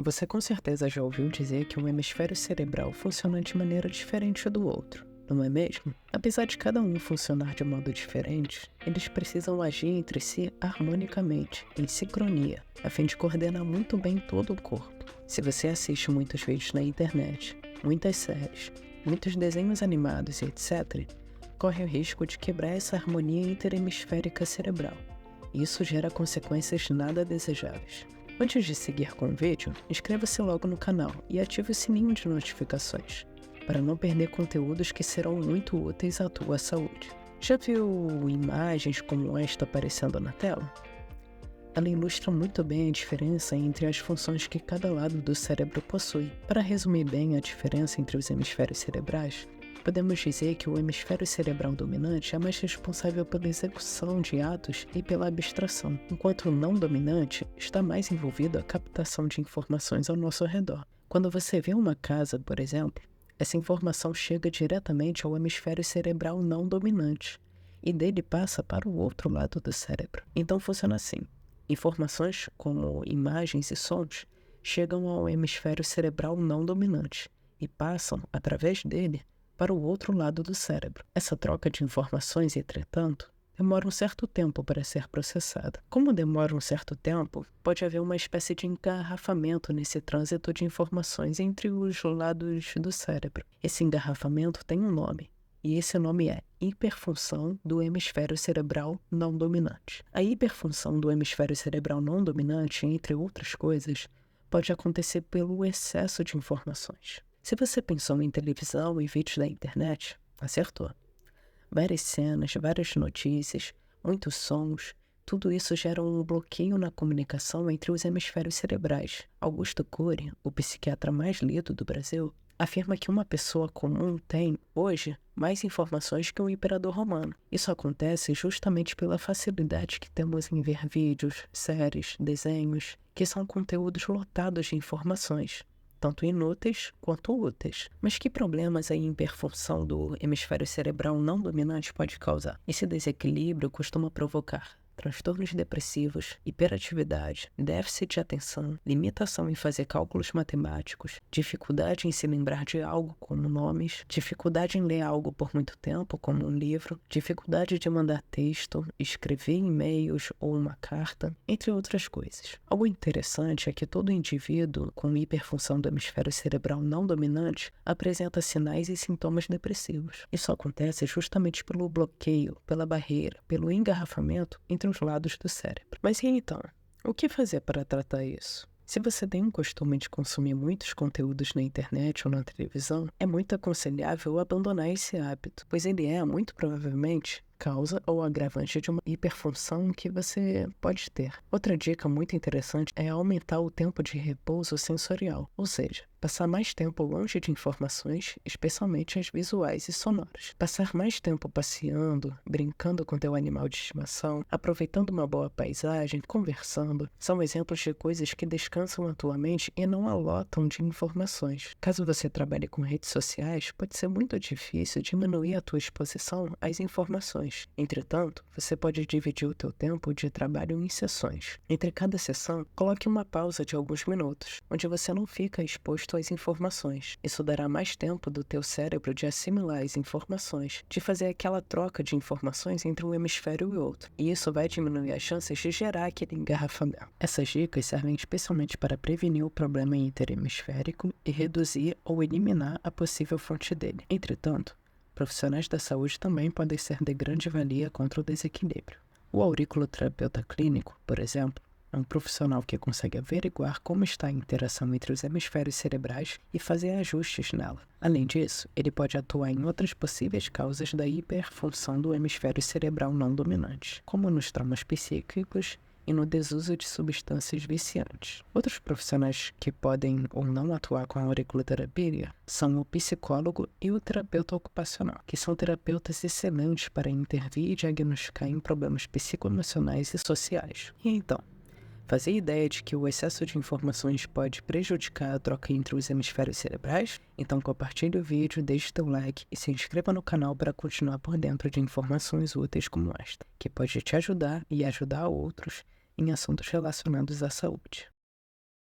Você com certeza já ouviu dizer que o hemisfério cerebral funciona de maneira diferente do outro, não é mesmo? Apesar de cada um funcionar de modo diferente, eles precisam agir entre si harmonicamente, em sincronia, a fim de coordenar muito bem todo o corpo. Se você assiste muitos vídeos na internet, muitas séries, muitos desenhos animados e etc., corre o risco de quebrar essa harmonia interhemisférica cerebral. E isso gera consequências nada desejáveis. Antes de seguir com o vídeo, inscreva-se logo no canal e ative o sininho de notificações, para não perder conteúdos que serão muito úteis à tua saúde. Já viu imagens como esta aparecendo na tela? Ela ilustra muito bem a diferença entre as funções que cada lado do cérebro possui. Para resumir bem a diferença entre os hemisférios cerebrais, podemos dizer que o hemisfério cerebral dominante é mais responsável pela execução de atos e pela abstração, enquanto o não dominante está mais envolvido a captação de informações ao nosso redor. Quando você vê uma casa, por exemplo, essa informação chega diretamente ao hemisfério cerebral não dominante, e dele passa para o outro lado do cérebro. Então funciona assim: informações como imagens e sons chegam ao hemisfério cerebral não dominante e passam, através dele, para o outro lado do cérebro. Essa troca de informações, entretanto, demora um certo tempo para ser processada. Como demora um certo tempo, pode haver uma espécie de engarrafamento nesse trânsito de informações entre os lados do cérebro. Esse engarrafamento tem um nome, e esse nome é hiperfunção do hemisfério cerebral não dominante. A hiperfunção do hemisfério cerebral não dominante, entre outras coisas, pode acontecer pelo excesso de informações. Se você pensou em televisão e vídeos da internet, acertou. Várias cenas, várias notícias, muitos sons, tudo isso gera um bloqueio na comunicação entre os hemisférios cerebrais. Augusto Cury, o psiquiatra mais lido do Brasil, afirma que uma pessoa comum tem, hoje, mais informações que um imperador romano. Isso acontece justamente pela facilidade que temos em ver vídeos, séries, desenhos, que são conteúdos lotados de informações, tanto inúteis quanto úteis. Mas que problemas a hiperfunção do hemisfério cerebral não dominante pode causar? Esse desequilíbrio costuma provocar transtornos depressivos, hiperatividade, déficit de atenção, limitação em fazer cálculos matemáticos, dificuldade em se lembrar de algo como nomes, dificuldade em ler algo por muito tempo, como um livro, dificuldade de mandar texto, escrever e-mails ou uma carta, entre outras coisas. Algo interessante é que todo indivíduo com hiperfunção do hemisfério cerebral não dominante apresenta sinais e sintomas depressivos. Isso acontece justamente pelo bloqueio, pela barreira, pelo engarrafamento entre os lados do cérebro. Mas e então, o que fazer para tratar isso? Se você tem o costume de consumir muitos conteúdos na internet ou na televisão, é muito aconselhável abandonar esse hábito, pois ele é, muito provavelmente, causa ou agravante de uma hiperfunção que você pode ter. Outra dica muito interessante é aumentar o tempo de repouso sensorial, ou seja, passar mais tempo longe de informações, especialmente as visuais e sonoras. Passar mais tempo passeando, brincando com teu animal de estimação, aproveitando uma boa paisagem, conversando, são exemplos de coisas que descansam a tua mente e não a lotam de informações. Caso você trabalhe com redes sociais, pode ser muito difícil diminuir a tua exposição às informações. Entretanto, você pode dividir o teu tempo de trabalho em sessões. Entre cada sessão, coloque uma pausa de alguns minutos, onde você não fica exposto às informações. Isso dará mais tempo do teu cérebro de assimilar as informações, de fazer aquela troca de informações entre um hemisfério e outro. E isso vai diminuir as chances de gerar aquele engarrafamento. Essas dicas servem especialmente para prevenir o problema interhemisférico e reduzir ou eliminar a possível fonte dele. Entretanto, profissionais da saúde também podem ser de grande valia contra o desequilíbrio. O auriculoterapeuta clínico, por exemplo, é um profissional que consegue averiguar como está a interação entre os hemisférios cerebrais e fazer ajustes nela. Além disso, ele pode atuar em outras possíveis causas da hiperfunção do hemisfério cerebral não dominante, como nos traumas psíquicos e no desuso de substâncias viciantes. Outros profissionais que podem ou não atuar com a auriculoterapia são o psicólogo e o terapeuta ocupacional, que são terapeutas excelentes para intervir e diagnosticar em problemas psicoemocionais e sociais. E então, fazia ideia de que o excesso de informações pode prejudicar a troca entre os hemisférios cerebrais? Então compartilhe o vídeo, deixe teu like e se inscreva no canal para continuar por dentro de informações úteis como esta, que pode te ajudar e ajudar outros em assuntos relacionados à saúde.